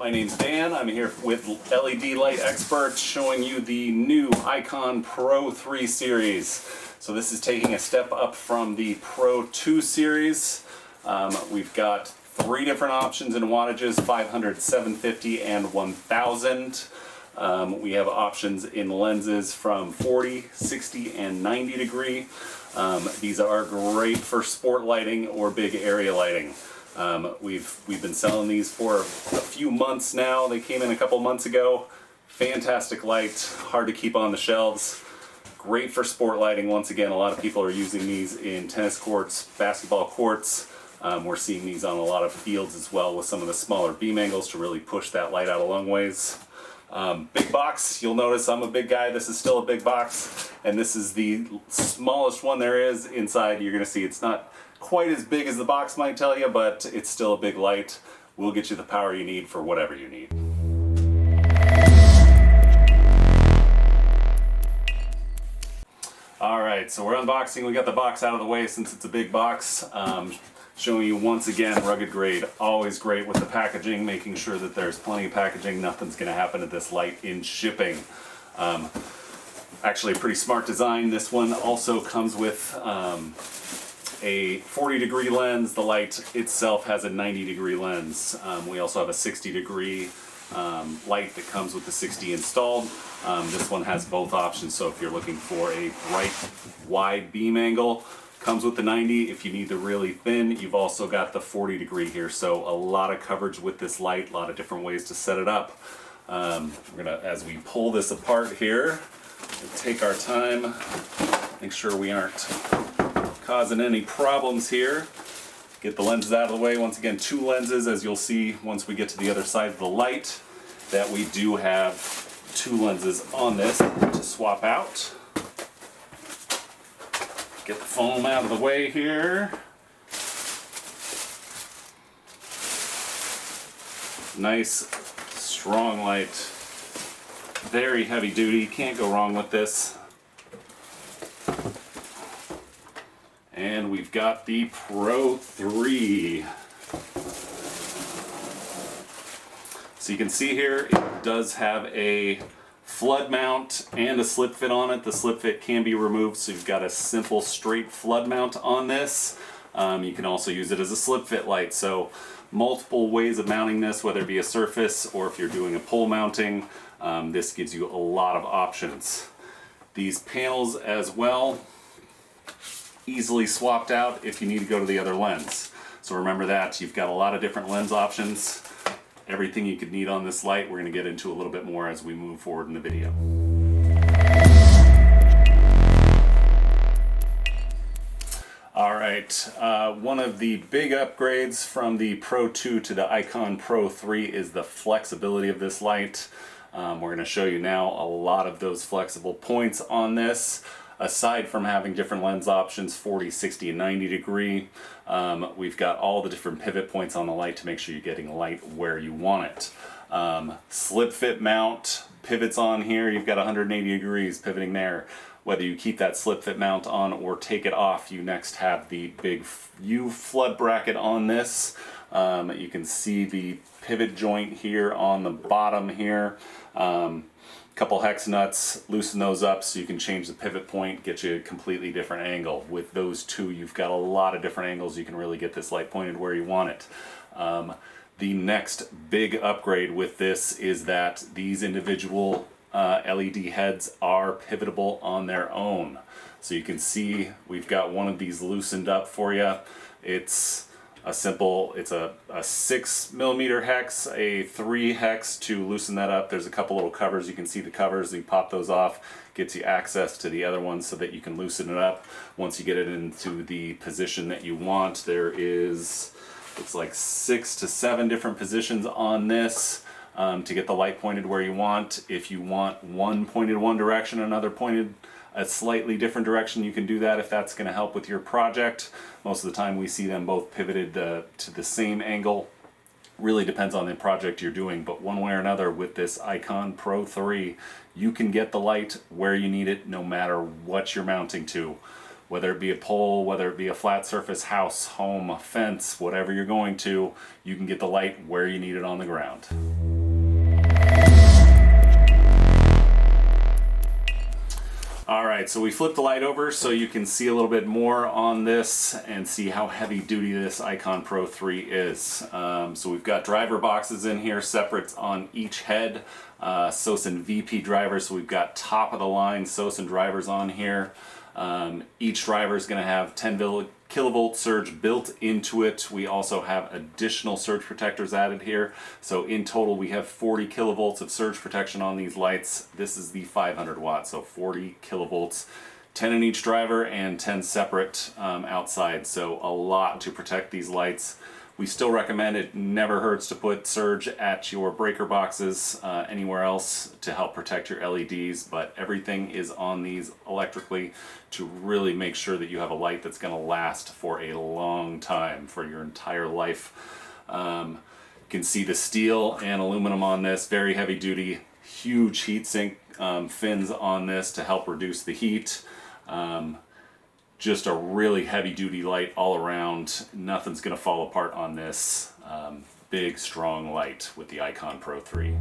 my name's Dan. I'm here with LED Light Expert showing you the new Icon Pro 3 series. So this is taking a step up from the Pro 2 series. We've got 3 different options in wattages, 500, 750, and 1000. We have options in lenses from 40, 60, and 90 degree. These are great for sport lighting or big area lighting. We've been selling these for a few months now. They came in a couple months ago. Fantastic light, hard to keep on the shelves. Great for sport lighting. Once again, a lot of people are using these in tennis courts, basketball courts. We're seeing these on a lot of fields as well with some of the smaller beam angles to really push that light out a long ways. Big box, you'll notice I'm a big guy. This is still a big box, and this is the smallest one there is. Inside you're going to see it's not quite as big as the box might tell you, but it's still a big light. We'll get you the power you need for whatever you need. Alright, so we're unboxing. We got the box out of the way since it's a big box. Showing you once again rugged grade. Always great with the packaging, making sure that there's plenty of packaging. Nothing's going to happen to this light in shipping. Actually a pretty smart design. This one also comes with a 40 degree lens. The light itself has a 90 degree lens. We also have a 60 degree light that comes with the 60 installed. This one has both options, so if you're looking for a bright wide beam angle, comes with the 90. If you need the really thin, you've also got the 40 degree here, so a lot of coverage with this light, a lot of different ways to set it up. We're gonna, as we pull this apart here, we'll take our time, make sure we aren't causing any problems here. Get the lenses out of the way. Once again, 2 lenses, as you'll see once we get to the other side of the light, that we do have 2 lenses on this to swap out. Get the foam out of the way here. Nice, strong light. Very heavy duty, can't go wrong with this. And we've got the Pro 3. So you can see here, it does have a flood mount and a slip fit on it. The slip fit can be removed, so you've got a simple straight flood mount on this. You can also use it as a slip fit light. So multiple ways of mounting this, whether it be a surface or if you're doing a pole mounting. This gives you a lot of options. These panels as well, easily swapped out if you need to go to the other lens. So remember that, you've got a lot of different lens options. Everything you could need on this light, we're going to get into a little bit more as we move forward in the video. Alright, one of the big upgrades from the Pro 2 to the Icon Pro 3 is the flexibility of this light. We're going to show you now a lot of those flexible points on this. Aside from having different lens options, 40, 60, and 90 degree, we've got all the different pivot points on the light to make sure you're getting light where you want it. Slip fit mount, pivots on here, you've got 180 degrees pivoting there. Whether you keep that slip fit mount on or take it off, you next have the big U flood bracket on this. You can see the pivot joint here on the bottom here. Couple hex nuts, loosen those up so you can change the pivot point, get you a completely different angle. With those 2, you've got a lot of different angles. You can really get this light pointed where you want it. The next big upgrade with this is that these individual LED heads are pivotable on their own. So you can see we've got one of these loosened up for you. It's a 6mm hex, a 3 hex to loosen that up. There's a couple little covers. You can see the covers. You pop those off, gets you access to the other ones so that you can loosen it up. Once you get it into the position that you want, there is, looks like 6 to 7 different positions on this to get the light pointed where you want. If you want one pointed one direction, another pointed a slightly different direction, you can do that if that's going to help with your project. Most of the time we see them both pivoted to the same angle. Really depends on the project you're doing, but one way or another with this Icon Pro 3, you can get the light where you need it no matter what you're mounting to. Whether it be a pole, whether it be a flat surface, house, home, fence, whatever you're going to, you can get the light where you need it on the ground. right, so we flipped the light over so you can see a little bit more on this and see how heavy duty this Icon Pro 3 is. So we've got driver boxes in here, separate on each head. Sosen VP driver, so we've got top of the line Sosen drivers on here. Each driver is going to have 10 kilovolt surge built into it. We also have additional surge protectors added here. So in total we have 40 kilovolts of surge protection on these lights. This is the 500 watts, so 40 kilovolts, 10 in each driver and 10 separate outside. So a lot to protect these lights. We still recommend, it never hurts to put surge at your breaker boxes anywhere else to help protect your LEDs, but everything is on these electrically to really make sure that you have a light that's going to last for a long time, for your entire life. You can see the steel and aluminum on this, very heavy duty, huge heat sink fins on this to help reduce the heat. Just a really heavy duty light all around. Nothing's going to fall apart on this. Big strong light with the Icon Pro 3.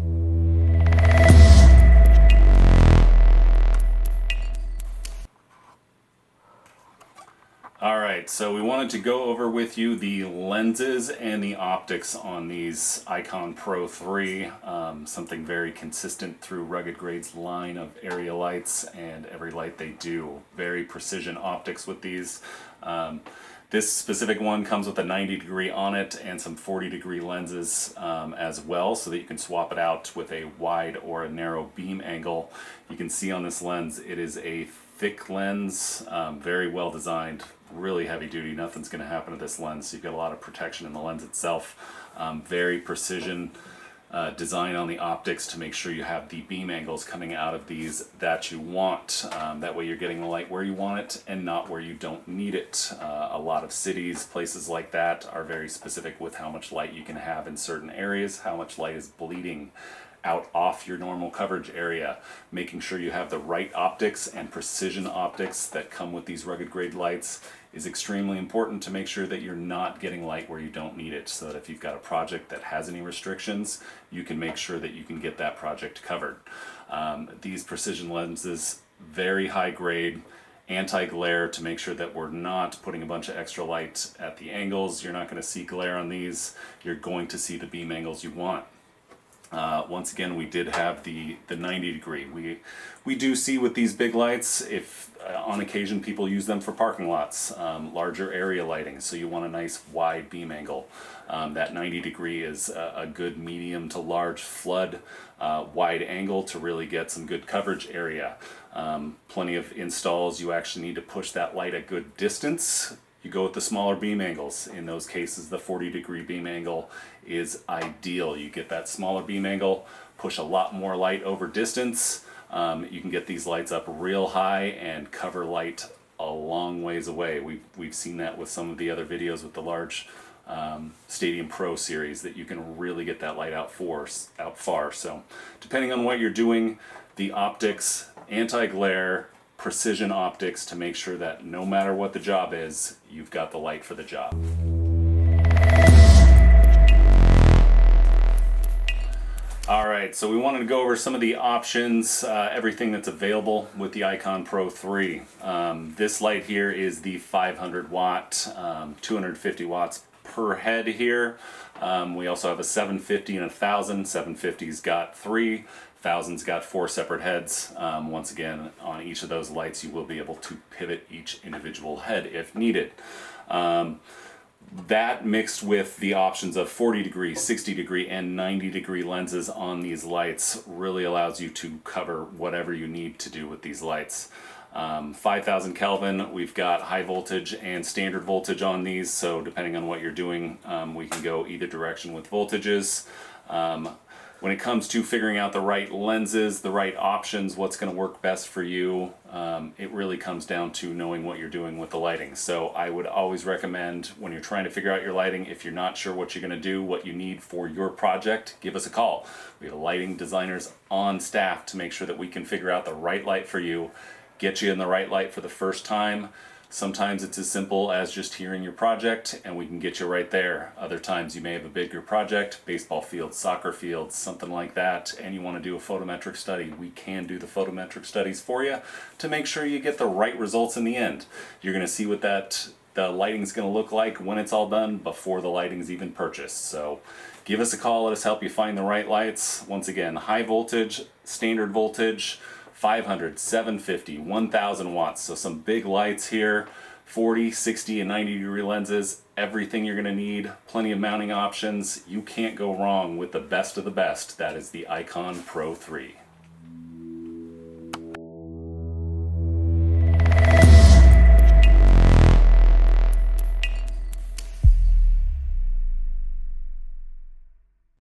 Alright, so we wanted to go over with you the lenses and the optics on these Icon Pro 3. Something very consistent through Rugged Grade's line of area lights and every light they do. Very precision optics with these. This specific one comes with a 90-degree on it and some 40-degree lenses as well, so that you can swap it out with a wide or a narrow beam angle. You can see on this lens it is a thick lens, very well designed, really heavy duty. Nothing's going to happen to this lens, so you've got a lot of protection in the lens itself. Very precision design on the optics to make sure you have the beam angles coming out of these that you want. That way you're getting the light where you want it and not where you don't need it. A lot of cities, places like that, are very specific with how much light you can have in certain areas, how much light is bleeding out off your normal coverage area. Making sure you have the right optics and precision optics that come with these Rugged Grade lights is extremely important to make sure that you're not getting light where you don't need it, so that if you've got a project that has any restrictions, you can make sure that you can get that project covered. These precision lenses, very high grade, anti-glare to make sure that we're not putting a bunch of extra light at the angles. You're not going to see glare on these. You're going to see the beam angles you want. Once again, we did have the 90 degree. We do see with these big lights, if on occasion people use them for parking lots, larger area lighting, so you want a nice wide beam angle. That 90 degree is a good medium to large flood wide angle to really get some good coverage area. Plenty of installs, you actually need to push that light a good distance. You go with the smaller beam angles. In those cases, the 40-degree beam angle is ideal. You get that smaller beam angle, push a lot more light over distance. You can get these lights up real high and cover light a long ways away. We've seen that with some of the other videos with the large Stadium Pro series, that you can really get that light out far. So depending on what you're doing, the optics, anti-glare, precision optics to make sure that no matter what the job is, you've got the light for the job. Alright, so we wanted to go over some of the options, everything that's available with the Icon Pro 3. This light here is the 500 watt, 250 watts per head here. We also have a 750 and a 1000. 750's got 3. 1000's got 4 separate heads. Once again, on each of those lights you will be able to pivot each individual head if needed. That mixed with the options of 40 degree, 60 degree, and 90 degree lenses on these lights really allows you to cover whatever you need to do with these lights. 5000 Kelvin, we've got high voltage and standard voltage on these, so depending on what you're doing, we can go either direction with voltages. When it comes to figuring out the right lenses, the right options, what's going to work best for you, it really comes down to knowing what you're doing with the lighting. So I would always recommend, when you're trying to figure out your lighting, if you're not sure what you're going to do, what you need for your project, give us a call. We have lighting designers on staff to make sure that we can figure out the right light for you, get you in the right light for the first time, Sometimes it's as simple as just hearing your project and we can get you right there. Other times you may have a bigger project, baseball field, soccer field, something like that, and you want to do a photometric study. We can do the photometric studies for you to make sure you get the right results in the end. You're going to see what the lighting's going to look like when it's all done before the lighting's even purchased. So give us a call, let us help you find the right lights. Once again, high voltage, standard voltage, 500, 750, 1000 watts. So some big lights here, 40, 60, and 90 degree lenses, everything you're going to need, plenty of mounting options. You can't go wrong with the best of the best. That is the Icon Pro 3.